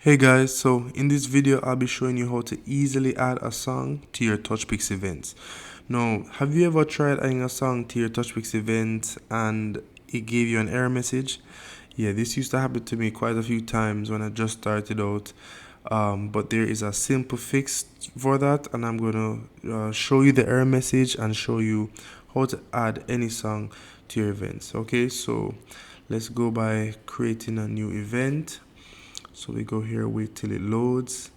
Hey guys, so in this video I'll be showing you how to easily add a song to your Touchpix events. Now, have you ever tried adding a song to your Touchpix event and it gave you an error message? Yeah, this used to happen to me quite a few times when I just started out. But there is a simple fix for that, and I'm gonna show you the error message and show you how to add any song to your events. Okay, so let's go by creating a new event. So we go here, wait till it loads.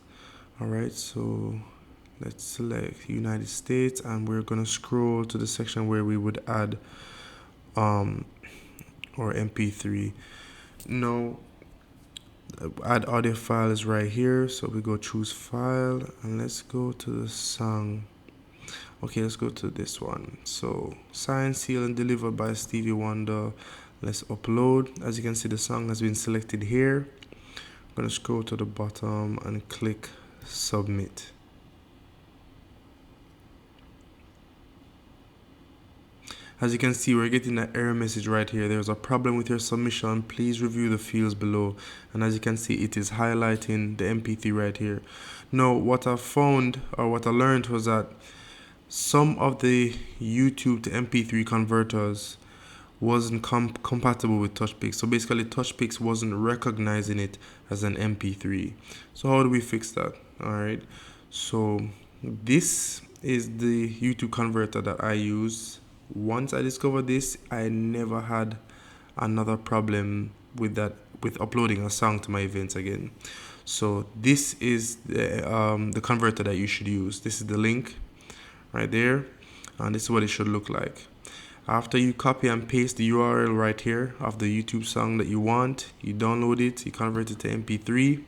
All right, so let's select United States and we're gonna scroll to the section where we would add or MP3. No, add audio file is right here. So we go choose file and let's go to the song. Okay, let's go to this one. So signed, sealed, and delivered by Stevie Wonder. Let's upload. As you can see, the song has been selected here. I'm going to scroll to the bottom and click submit. As you can see, we're getting an error message right here. There's a problem with your submission. Please review the fields below. And as you can see, it is highlighting the MP3 right here. Now, what I found or what I learned was that some of the YouTube to MP3 converters wasn't compatible with Touchpix. So basically Touchpix wasn't recognizing it as an MP3. So how do we fix that? All right. So this is the YouTube converter that I use. Once I discovered this, I never had another problem with uploading a song to my events again. So this is the converter that you should use. This is the link right there, and this is what it should look like. After you copy and paste the URL right here of the YouTube song that you want, you download it, you convert it to MP3,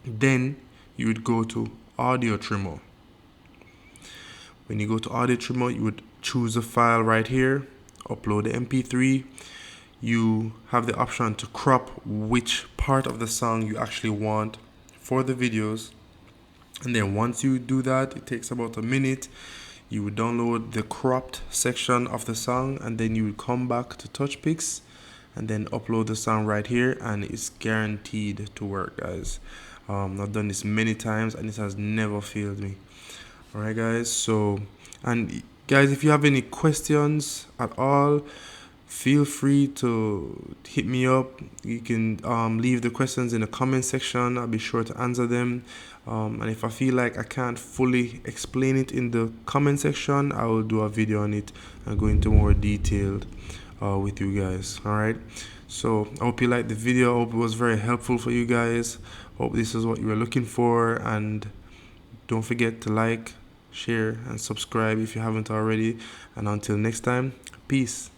then you would go to Audio Trimmer. When you go to Audio Trimmer, you would choose a file right here, upload the MP3. You have the option to crop which part of the song you actually want for the videos. And then once you do that, it takes about a minute. You would download the cropped section of the song and then you would come back to Touchpix and then upload the song right here, and it's guaranteed to work, guys. I've done this many times and it has never failed me. Alright guys, so, and guys, if you have any questions at all, feel free to hit me up. You can leave the questions in the comment section. I'll be sure to answer them. And if I feel like I can't fully explain it in the comment section, I will do a video on it and go into more detailed with you guys. All right. So I hope you liked the video. I hope it was very helpful for you guys. Hope this is what you were looking for. And don't forget to like, share, and subscribe if you haven't already. And until next time, peace.